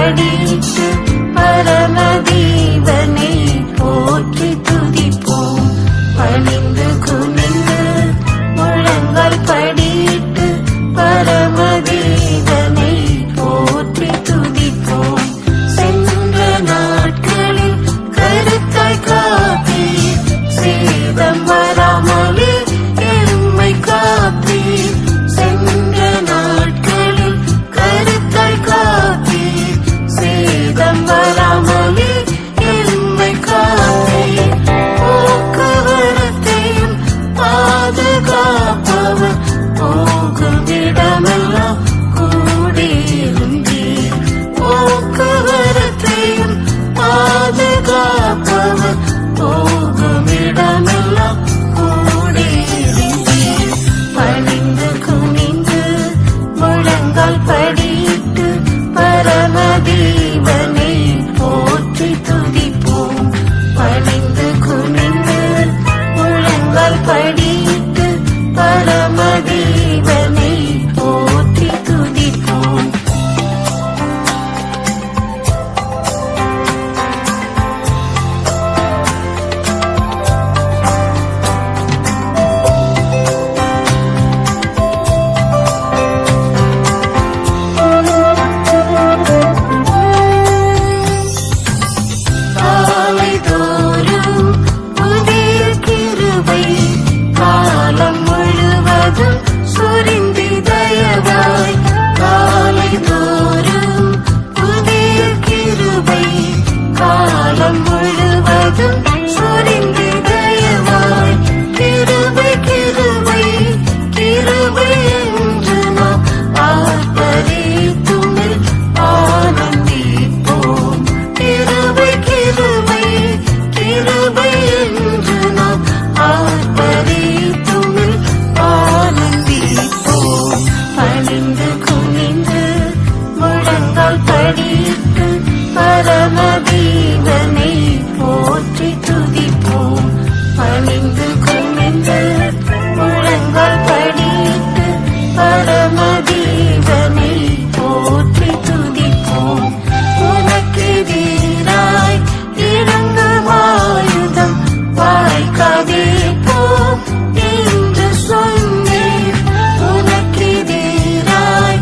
படித்து பரமதேவனை போற்றி துதிப்போம். பணிந்து குனிந்து முழங்கால் படித்து பரமதேவனை போற்றி துதிப்போம். சென்ற நாட்களில் கருத்தாய் காத்தீர், சேதம் வராமலே எம்மை காத்தீர். சென்ற நாட்களில் கருத்தாய் காத்தீர், சேதம் வராமலே எம்மை காத்தீர். போக்குவரத்தையும் பாதுகாப்பவர், போகும் இடமெல்லாம் கூடியிருந்தீர். போக்குவரத்தையும் பாதுகாப்பவர், போகும் இடமெல்லாம் கூடியிருந்தீர். பணிந்து குனிந்து முழங்கால் படித்து பரமதேவனை போற்றி துதிப்போம். பணிந்து குனிந்து முழங்கால் படித்து பரமதேவனை போற்றி துதிப்போம். காலைதோறும் புதிய கிருபை, காலம் முழுவதும் சொரிந்து தயவாய். காலைதோறும் புதிய கிருபை, காலம் முழுவதும் சொரிந்து தயவாய். கிருபை கிருபை கிருபை என்று நாம் ஆர்ப்பரித்துமில் ஆனந்திப்போம். கிருபை கிருபை கிருபை என்று நாம் ஆர்ப்பரித்துமில் ஆனந்திப்போம். பணிந்து குனிந்து முழங்கால் படித்து பரமதேவனை போற்றி துதிப்போம். பணிந்து குனிந்து முழங்கால் படித்து பரமதேவனை போற்றி துதிப்போம். உனக்கெதிராய் இறங்கும் ஆயுதம் வாய்க்காதே போம் என்று சொன்னேன். உனக்கெதிராய்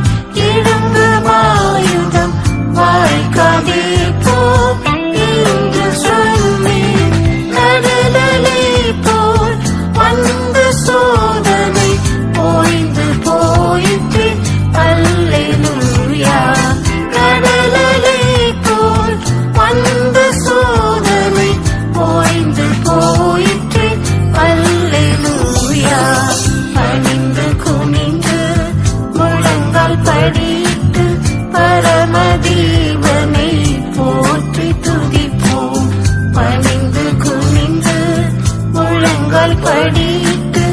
இறங்கும் ஆயுதம் வாய்க்காதே போம் என்று சொன்னேன். கடலலை போல் வந்த சோதனை ஓய்ந்து போயிற்று, அல்லேலூயா. கடலலை போல் வந்த சோதனை ஓய்ந்து போயிற்று, அல்லேலூயா. பணிந்து குனிந்து முழங்கால் படித்து பரமதேவனை போற்றி துதிப்போம். பணிந்து குனிந்து முழங்கால் படித்து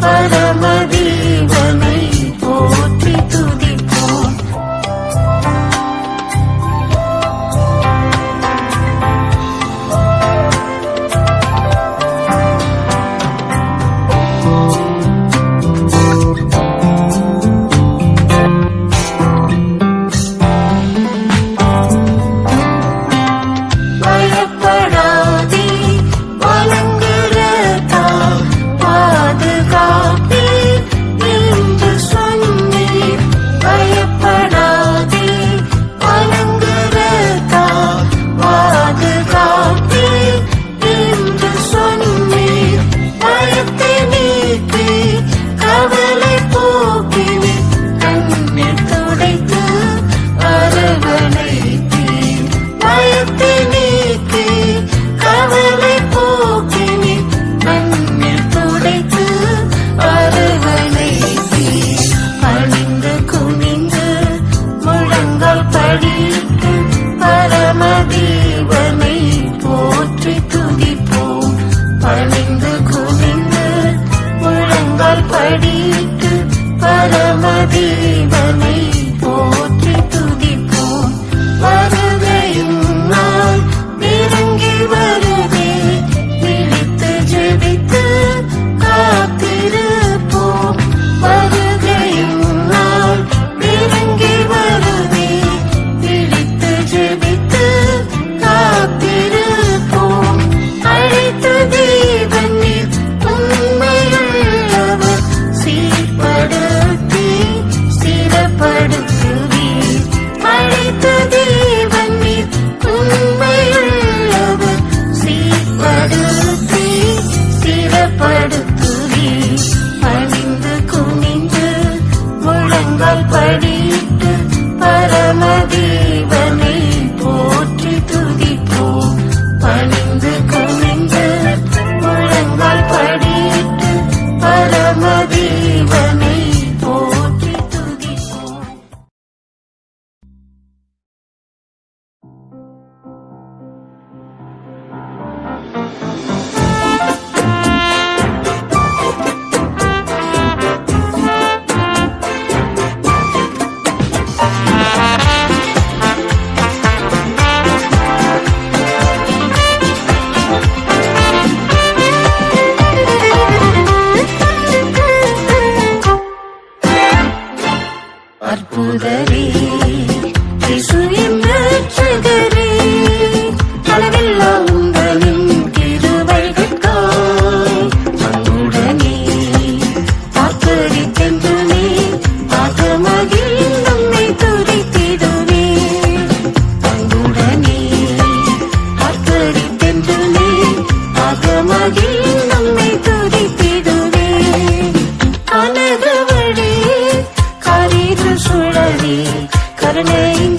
பரமதேவனை போற்றி துதிப்போம். பயப்படாதே, வலங்கரத்தால் பாதுகாப்பீர் என்று சொன்னீர். பயப்படாதே, வலங்கரத்தால் பாதுகாப்பீர் என்று சொன்னீர். பயத்தை நீக்கி கவலை போக்கினீர், கண்ணீர் துடைத்து அரவணைத்தீர். பயத்தை நீக்கி கவலை போக்கினீர், கண்ணீர் துடைத்து அரவணைத்தீர். பணிந்து குனிந்து முழங்கால் படித்து பரமதேவனை போற்றி துதிப்போம். பணிந்து குனிந்து முழங்கால் படித்து பரமதேவனை போற்றி துதிப்போம். வருகையும் நாள் நெருங்கி வருதே, விழித்து ஜெபித்து காத்திருப்போம். வருகையும் நாள் நெருங்கி வருதே, விழித்து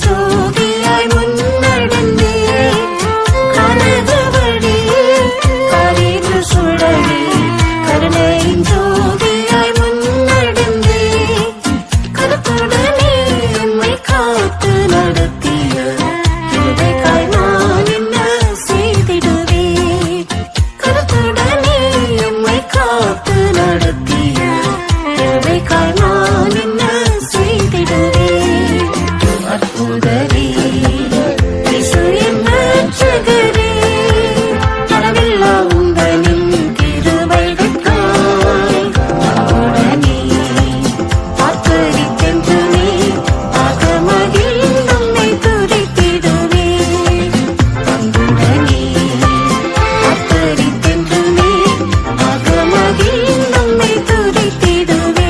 ஜோதியாய் முன்னடந்தே கனவு வழியில் கரைந்து சுழலே கருணையின் ஜோதியாய் முன்னடந்தே கருத்துடனே எம்மை காத்து நடத்திய கிருபைக்காய் நான் என்ன செய்திடுவேன் கருத்துடனே எம்மை காத்து நடத்திய கிருபைக்காய் நான் என்ன செய்திடுவேன் அற்புதரே இயேசு என் இரட்சகரே அளவில்லா உந்தனின் கிருபைகளுக்காய் அன்புடனே ஆர்ப்பரித்தென்றுமே அகமகிழ்ந்து உம்மை துதித்திடுவேன் அன்புடனே ஆர்ப்பரித்தென்றுமே அகமகிழ்ந்து உம்மை துதித்திடுவேன்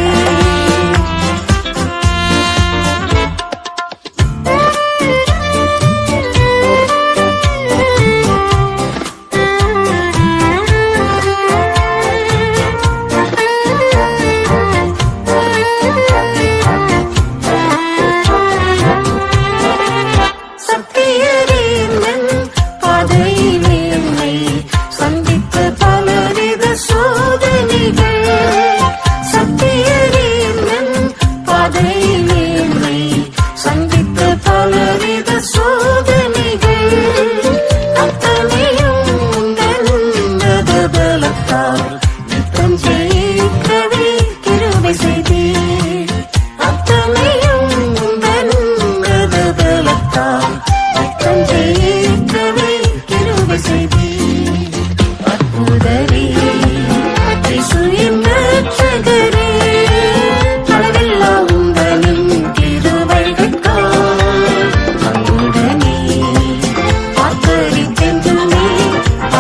சத்தியரே என் பாதையிலே என்னை சந்தித்த பலவித சோதனைகள் சத்தியரே என் பாதையிலே என்னை சந்தித்த பலவித சோதனைகள் அத்தனையும் உந்தன் உன்னத பலத்தால் நித்தம் ஜெயிக்கவே கிருபை செய்தீர் அத்தனையும் உந்தன் உன்னத பலத்தால் நித்தம் ஜெயிக்கவே கிருபை செய்தீர் அற்புதரே இயேசு என் இரட்சகரே அளவில்லா உந்தனின் கிருபைகளுக்காய் அன்புடனே ஆர்ப்பரித்தென்றுமே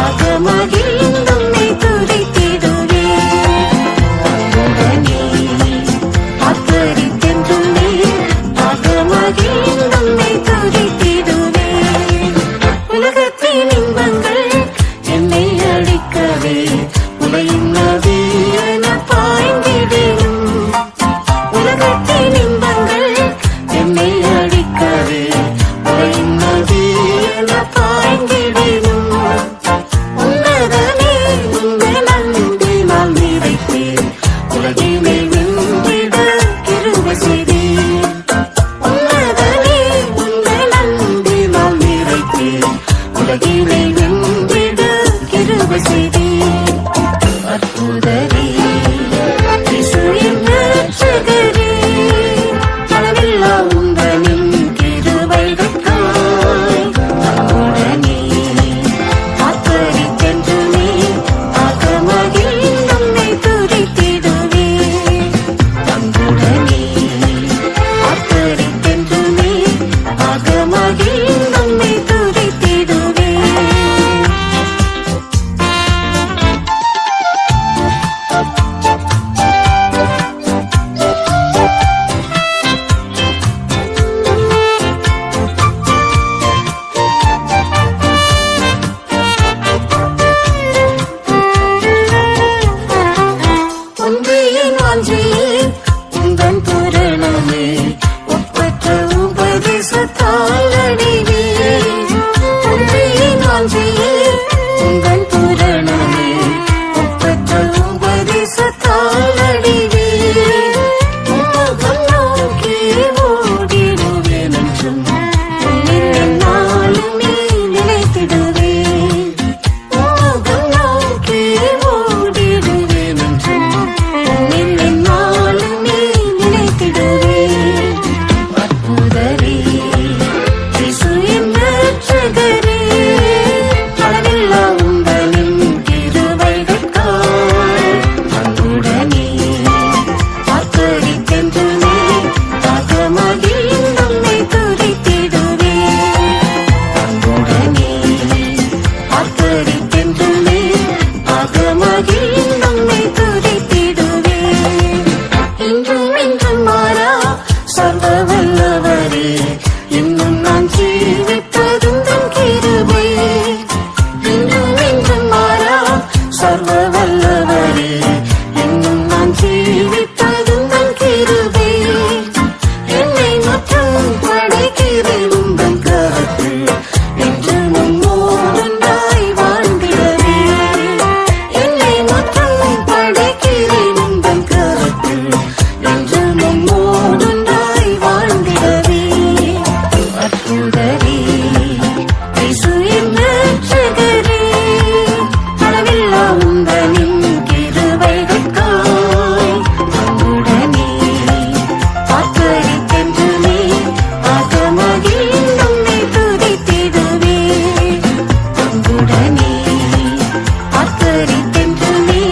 அகமகிழ்ந்து உம்மை துதித்திடுவேன் அன்புடனே ஆர்ப்பரித்தென்றுமே அகமகிழ்ந்து உம்மை துதித்திடுவேன் உலகத்தின் இன்பங்கள் என்னை அழிக்கவே உலகின் நதி என பாய்ந்திடினும் உலகத்தின் இன்பங்கள் என்னை அழிக்கவே உலகின் நதி என பாய்ந்திடினும் உன்னதனே உங்கள் அன்பினால் நிறைத்தீர் உலகினை வென்றிட கிருபை செய்தீர் உன்னதனே உங்கள் அன்பினால் நிறைத்தீர் உலகினை வென்றிட கிருபை செய்தீர் அற்புதரே இயேசு என் இரட்சகரே அளவில்லா உந்தனின் கிருபைகளுக்காய் அன்புடனே ஆர்ப்பரித்தென்றுமே அகமகிழ்ந்து உம்மை துதித்திடுவேன் அன்புடனே ஆர்ப்பரித்தென்றுமே அகமகிழ்ந்து உம்மை துதித்திடுவேன் ஒன்றியின் வாஞ்சியே உந்தன் பூரணமே ஒப்பற்ற உபதேசத்தால் அடைவேன் ஒன்றியின் வாஞ்சியே உந்தன் பூரணமே ஒப்பற்ற உபதேசத்தால் அடைவேன் உம்முகம் நோக்கி ஓடிடுவேன் என்றும் உன்னில் எந்நாளுமே நிலைத்திடுவேன் உம்முகம் நோக்கி ஓடிடுவேன் என்றும் உன்னில் எந்நாளுமே நிலைத்திடுவேன் அற்புதரே இயேசு என் இரட்சகரே அளவில்லா உந்தனின் கிருபைகளுக்காய் அன்புடனே ஆர்ப்பரித்தென்றுமே அகமகிழ்ந்து உம்மை துதித்திடுவேன் அன்புடனே ஆர்ப்பரித்தென்றுமே அகமகிழ்ந்து உம்மை துதித்திடுவேன் இன்றும் என்றும் மாறா சர்வ வல்லவரே இன்னும் நான் ஜீவிப்பதும் தன் கிருபை இன்றும் என்றும் மாறா சர்வ வல்லவரே இன்னும் நான் ஜீவிப்பதும் தன் கிருபை என்னை மட்டும் படைக்கிறேன் தூதரே இயேசு என் இரட்சகரே அளவில்லா உந்தனின் கிருபைகளுக்காய் அன்புடனே ஆர்ப்பரித்தென்றுமே ஆகமகிழ்ந்து உம்மை துதித்திடுவேன் அன்புடனே ஆர்ப்பரித்தென்றுமே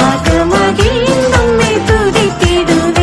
ஆகமகிழ்ந்து உம்மை துதித்திடுவேன்.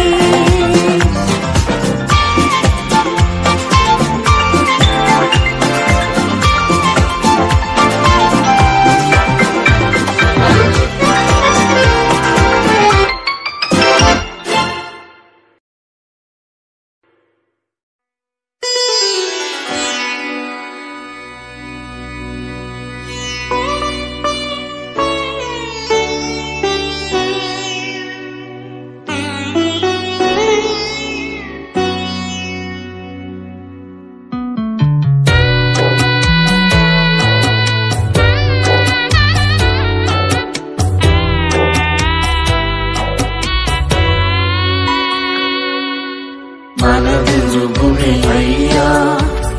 மனதுருகுமே ஐயா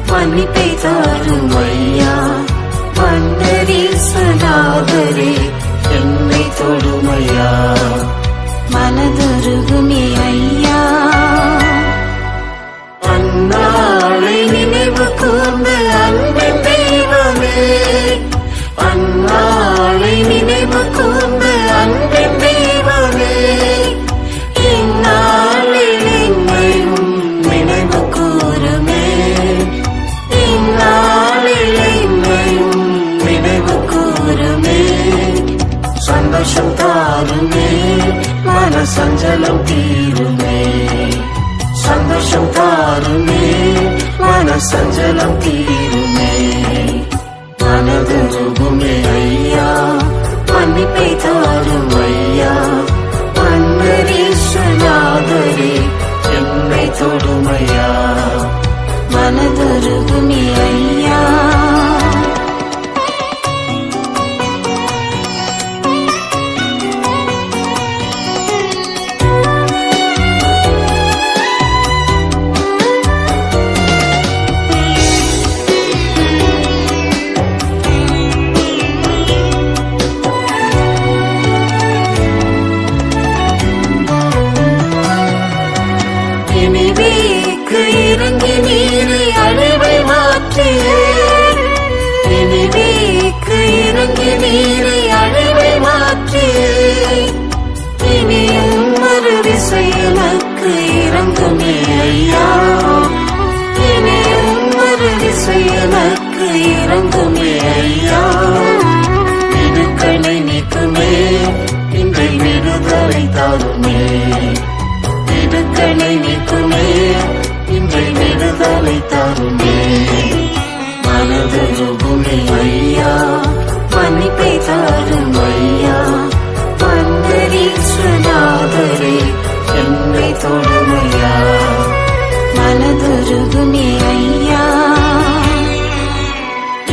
மன்னிப்பை தாரும் ஐயா வந்தரீசனாகரே என்னை தொடுமையா மனதுருகுமே ஐயா அந்நாளை நினைவு கூர்ந்து அன்பின் தெய்வமே அந்நாளை நினைவு கூர்ந்து அன்பின் தெய்வமே இந்நாளில் என்னையும் நினைவு கூருமே இந்நாளில் என்னையும் நினைவு கூருமே சந்தோஷம் தாருமே மன சஞ்சலம் தீருமே சந்தோஷம் தாருமே மன சஞ்சலம் தீருமே மனதுருகுமே ஐயா மன்னிப்பை தாரும் ஐயா வந்தரீசனாகரே என்னை தொடுமையா மனதுருகுமே ஐயா நினைவேக்கு இறங்கி நீரை அழிவை மாற்றியே நினைவேக்கு இறங்கி நீரை அழிவை மாற்றியே இனியும் ஒரு விசை எனக்கு இறங்குமே ஐயா இனியும் ஒரு விசை எனக்கு இறங்குமே ஐயா இடுக்களை நீக்குமே இன்றை விடுதலை தாருமே இடுக்களை நீக்குமே இன்றை விடுதலை தாருமே மனதுருகுமே ஐயா மன்னிப்பை தாரும் ஐயா வந்தரீசனாகரே என்னை தொடுமையா மனதுருகுமே ஐயா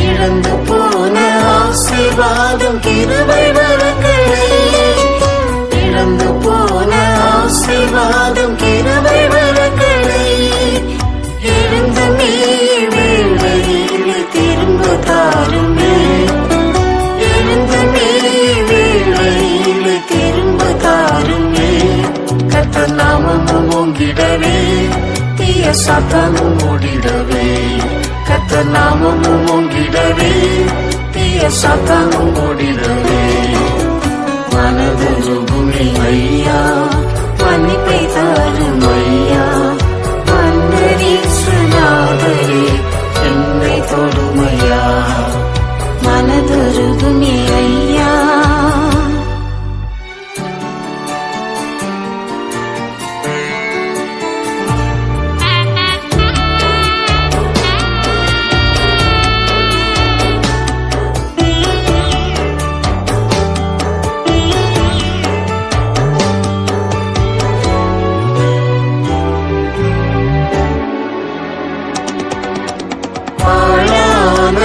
இழந்து போன ஆசீர்வாதம் கிருபை வரங்களே இழந்து போன ஆசீர்வாதம் கிருபை வரங்களே எழுந்து நீ வேளையில் திரும்ப தாருமே எழுந்து நீ வேளையில் திரும்ப தாருமே கர்த்தர் நாமமும் ஓங்கிடவே தீய சாத்தானும் ஓடிடவே கர்த்தர் நாமமும் ஓங்கிடவே தீய சாத்தானும் ஓடிடவே மனதுருகுமே ஐயா மன்னிப்பை தாரும் ஐயா வந்தரீசனாகரே என்னை தொடுமையா மனதுருகுமே ஐயா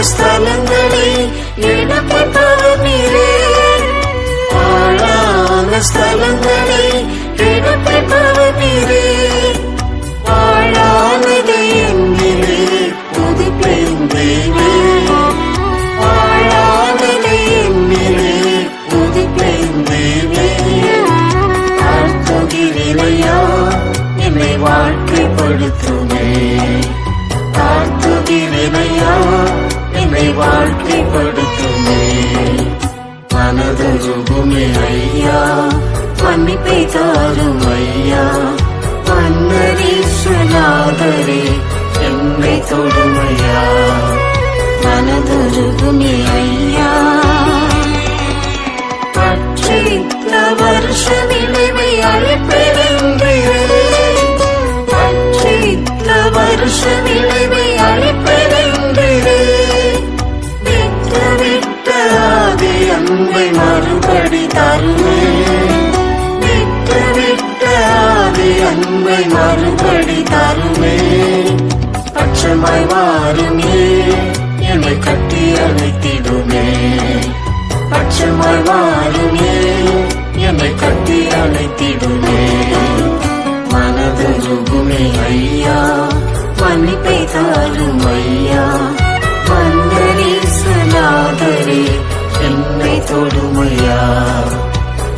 ஸ்தலங்களை எடுப்பவர் நீரே ஆழான ஸ்தலங்களை எடுப்பவர் நீரே ஆழானதை என்னிலே புது என்னை வாழ்க்கைப்படுத்துமே. மனதுருகுமே ஐயா, மன்னிப்பை தாரும் ஐயா. மன்னரீஸ்வநாதரே என்னை தொடுமையா. மனதுருகுமே ஐயா, பற்றித்த வருஷ விளைவை அழைப்பெறுகிறேன். பற்றித்த வருஷ விளைவை அழைப்பெறுகிறேன். விட்ட ஆதி அன்பை மறுபடி தருவேன். விட்ட ஆதி அன்பை மறுபடி தருவேன். பட்சமாய் வாருமே, என்னை கட்டி அழைத்திடுமே. பட்சமாய் வாருமே, என்னை கட்டி அழைத்திடுமே. மனதுருகுமே ஐயா, மன்னிப்பை தாரும் ஐயா. மன்னரீஸ்வநாதரே என்னை தொடுமையா.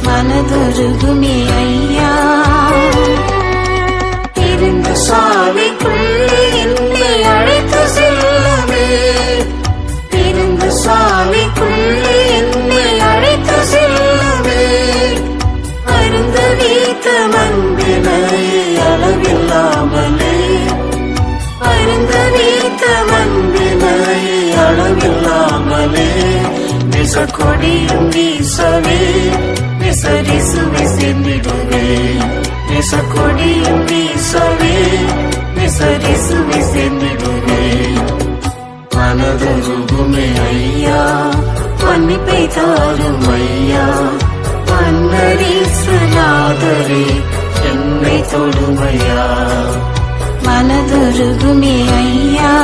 மனதுருகுமே ஐயா, இருந்த சாலைக்குள்ளே என்னை அழைத்து செல்லவே. இருந்த சாலைக்குள்ளே என்னை அழைத்து செல்லவே. அருந்த வீத்த மண்பினை அளவில்லாமலே. அருந்த வீத்த மண்பினை அளவில்லாமலே. விசக்கொடியும் வீசவே, விசரிசுவை சென்றிடுவே. விசக்கொடியும் வீசவே, விசரிசுவை சென்றிடுவே. மனதுருகுமே ஐயா, மன்னிப்பை தாரும் ஐயா. மன்னரீஸ்வநாதரே என்னை தொடுமையா. மனதுருகுமே ஐயா.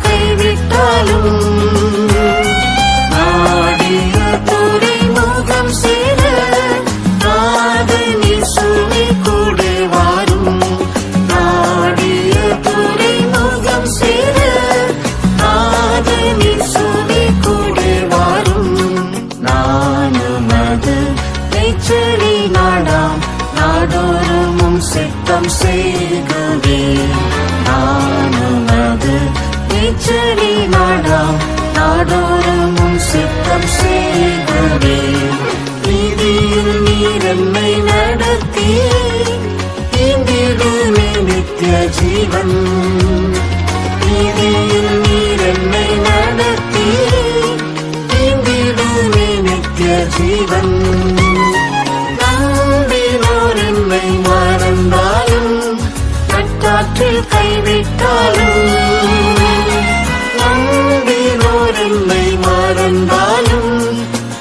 கைவிட்டாலும் நாடிய துறைமுகம் சித்தம் செய்குவேன். நானும் அது நிச்சரி நாடாம் நாடோறும் சித்தம் செய்குவேன். நீதியில் நீர் என்னை நடத்தி இங்கிடுமே நித்திய ஜீவன். நீதியில் நீர் என்னை நடத்தி இங்கிடுமே நித்திய ஜீவன். நம்பினோர் என்னை மறந்தாலும் நட்டாற்றில் கைவிட்டாலும், நம்பினோர் என்னை மறந்தாலும்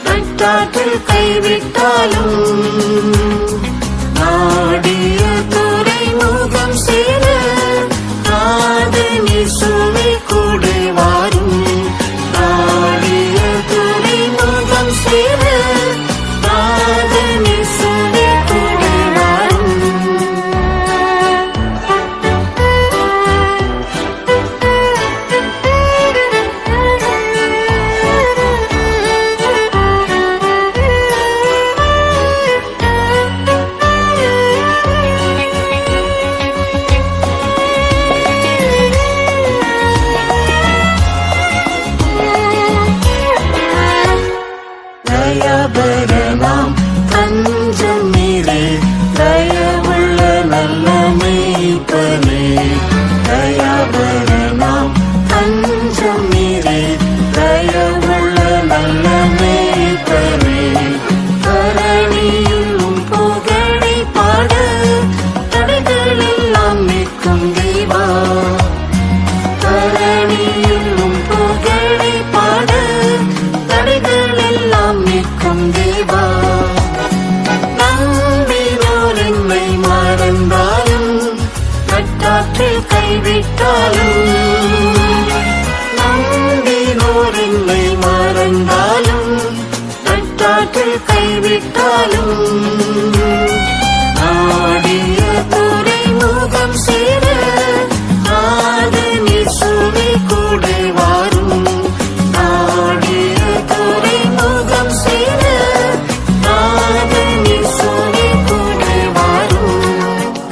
நட்டாற்றில் கைவிட்டாலும், நாடிய துறைமுகம் சேர நாதன் இயேசுவே கூட வாரும். நாடிய துறைமுகம் சேர நாதன் இயேசுவே கூட வாரும். தயாபரனாம் தஞ்சம் நீரே, தயவுள்ள நல்ல மேய்ப்பனே. தயாபரனாம் தஞ்சம் நீரே, தயவுள்ள நல்ல மேய்ப்பனே. தரணியிலும் புகழை பாட தடைகளெல்லாம் நிற்கும் தேவா. தரணியிலும் புகழை பாட தடைகளெல்லாம் நிற்கும் தேவா. நம்பினோர் என்னை மறந்தாலும் நட்டாற்றில் கைவிட்டாலும், நம்பினோர் என்னை மறந்தாலும் நட்டாற்றில் கைவிட்டாலும், நாடிய துறைமுகம் சேர நாதன் இயேசுவே கூட வாரும். நாடிய துறைமுகம் சேர நாதன் இயேசுவே கூட வாரும்.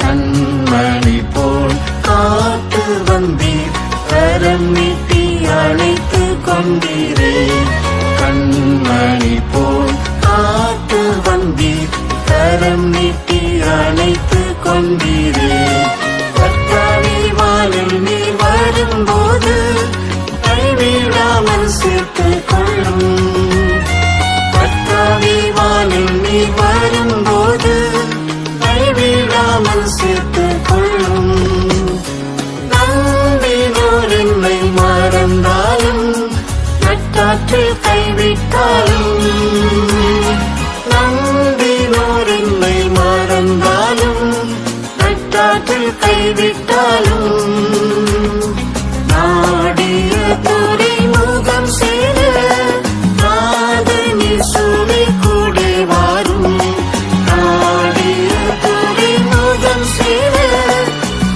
கண்மணி போல் காத்து வந்தீர், கரம் நீட்டி அழைத்து கொண்டீரே. கண்மணி போல் காத்து வந்தீர், கரம் நீட்டி அழைத்து கொண்டீரே. கர்த்தாவே வானில் நீர் வரும்போது கைவிடாமல் சேர்த்து கொள்ளும். கர்த்தாவே வானில் நீர் வரும்போது கைவிடாமல் சேர்த்து கொள்ளும். நம்பினோர் என்னை மறந்தாலும் நட்டாற்றில் கைவிட்டாலும், நம்பினோர் என்னை மறந்தாலும் நட்டாற்றில் கைவிட்டாலும், நாடிய துறைமுகம் சேர நாதன் இயேசுவே கூட வாரும். நாடிய துறைமுகம் சேர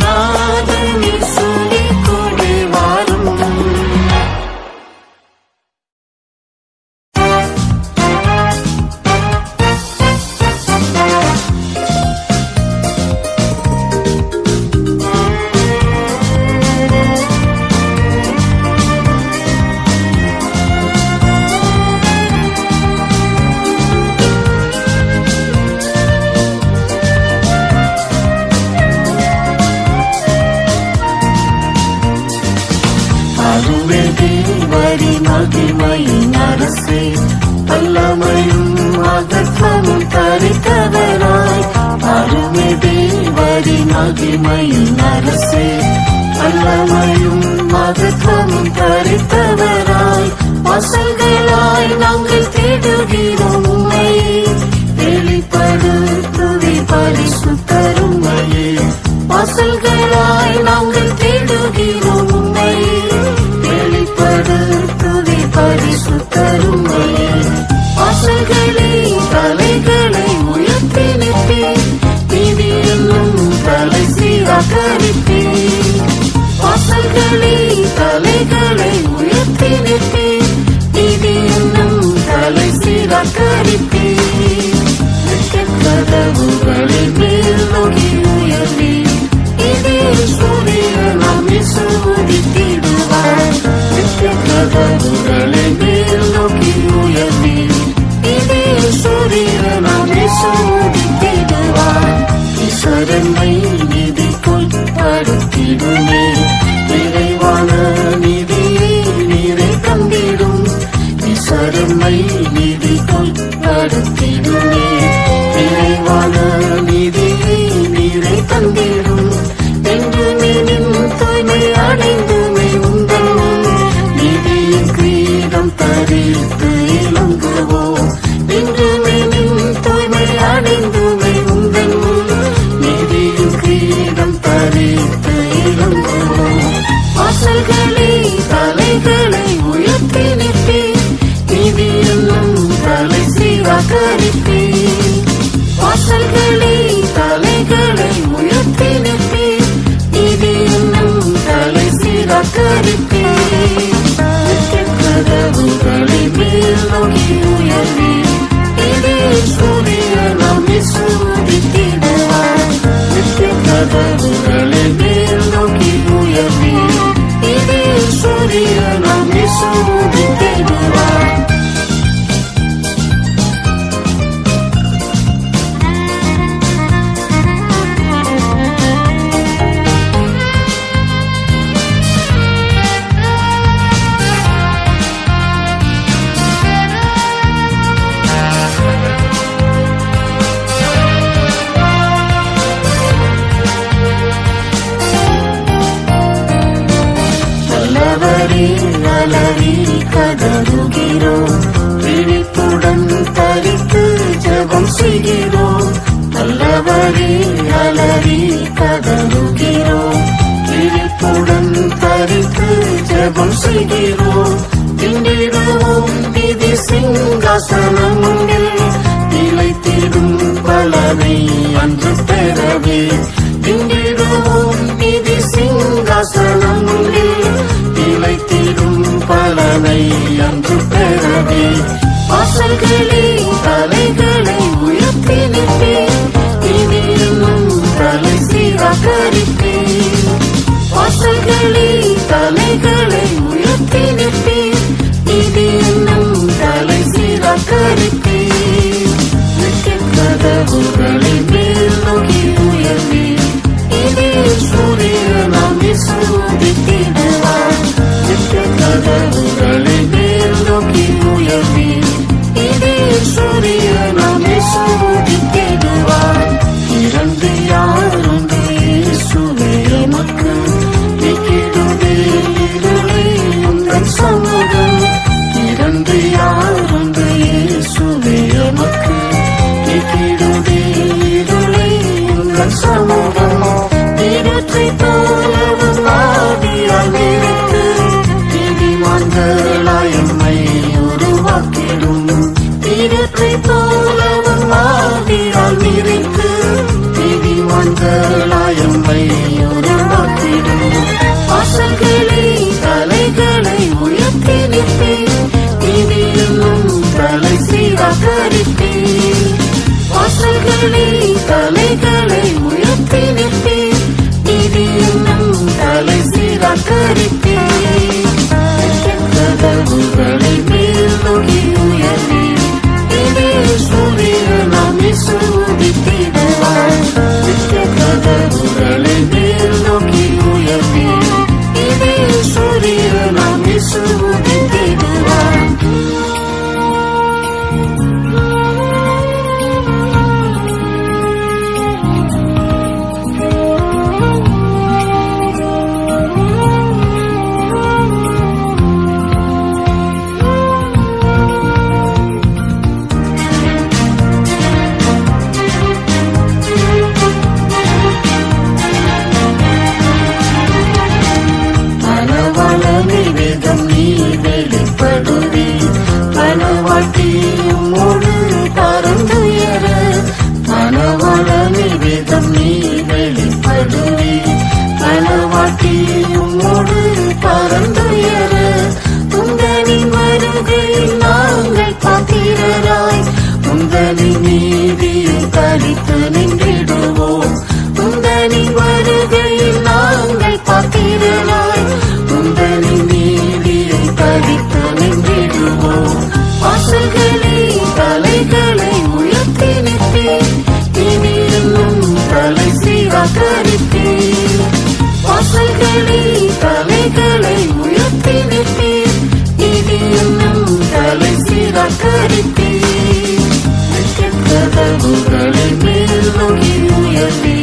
நாதன் இயேசுவே கூட வாரும். மகிமையின் அரசே, வல்லமையும் மகத்துவமும் தரித்தவராய். அருமை தேவரின் மகிமையின் அரசே, வல்லமையும் மகத்துவமும் தரித்தவராய். வாசல்களாய் நாங்கள் தேடுகிறோம் உம்மையே, வெளிப்படுத்துவி பரிசுத்தருமையே. வாசல்களாய் நாங்கள் தேடுகிறோம் உம்மையே, வெளிப்படுத்துவி பரிசுத்தருமையே. வாசல்களே தலைகளை உயர்த்தி நிற்பேன், நீதி என்னும் தலை சீராக்கரிப்பேன். வாசல்களே தலைகளை உயர்த்தி நிற்பேன், நீதி என்னும் தலை சீராக்கரிப்பேன். கதவுகளை மேல் நோக்கி உயர்வே கதவுகளை மேல் நோக்கி உயர்த்தி இதில் சூரியனாமே சோதித்திடுவார். ஈஸ்வரனை நீதிக்குள் படுத்திடுமே, நிறைவான நீதியை நீரை தந்திடும். ஈஸ்வரனை நீதிக்குள் படுத்திடுமே, நிறைவான நீதியை நீரை தந்திடும். என்றுமே நின் தூய்மை அடைந்துமே உங்கள் நீதியின் கிரீடம் தரித்து இலங்குவோம். என்றுமே நின் தூய்மை அடைந்துமே உங்கள் நீதியின் கிரீடம் தரித்து இலங்குவோம். வாசல்களே தலைகளை உயர்த்தி நிற்பேன், நீதி என்னும் தலை சீராகரிப்பேன். வாசல்களே தலைகளை உயர்த்தி நிற்பேன், நீதி என்னும் தலை சீராகரிப்பேன். கதவுகளை மேல் நோக்கி உயர்த்தி இதில் சூரியனாமே சோதித்திடுவார். கதவுகளை மேல் நோக்கி உயர்த்தி இதில் சூரியனாமே சோதித்திடுவார். அலறி கதறுகிறோம், விழிப்புடன் தரித்து ஜெபம் செய்கிறோம். நல்லவரே அலறி கதறுகிறோம், விழிப்புடன் தரித்து ஜெபம் செய்கிறோம். திண்டிடுவோம் நிதி சிங்காசனம் முன்னில், நிலைத்திடும் பலனை அன்று பெறவே. திண்டிடுவோம் நிதி சிங்காசனம் முன்னில், நிலைத்திடும் பலனை அன்று பெறவே. வாசல்களே தலைகளை உயர்த்தி நிற்பேன், நீதி என்னும் தலை சீராகரிப்பேன். வாசல்களே தலைகளை உயர்த்தி நிற்பேன், நீதி என்னும் தலை சீராகரிப்பேன். கதவுகளை மேல் நோக்கி உயர்த்தி இதில் சூரியனாமே சோதித்திடுவார். கதவுகளை மேல் நோக்கி உயர்த்தி இதில் சூரியனாமே சோதித்திடுவார். இறந்து யாருண்டு இயேசுவே எமக்கு, நீக்கிடுவே இருளை உங்கள் சமூகம். இறந்து யாருண்டு இயேசுவே எமக்கு, நீக்கிடுவே இருளை உங்கள் சமூகம். நீரற்றை போலவும் ஆவியால் நிறைத்து நீதிமான்களாய் எம்மை உருவாக்கிடும். நீரற்றை போலவும் ஆவியால் நிறைத்து நீதிமான்களாய் எம்மை உருவாக்கிடும். வாசல்களே தலைகளை உயர்த்தி நிற்பேன், நீதி என்னும் தலை சீராகரிப்பேன். வாசல்களே தலைகளை உயர்த்தி நிற்பேன், நீதி என்னும் தலை சீராகரிப்பேன். கதவுகளை மேல் நோக்கி உயர்த்தி இதில் சூரியனாமே சோதித்திடுவார். கதவுகளை மேல் நோக்கி உயர்த்தி இதில் சூரியனாமே சோதித்திடுவார். பணவாட்டியும் கதவுகளை மேல் நோக்கி உயர்த்தி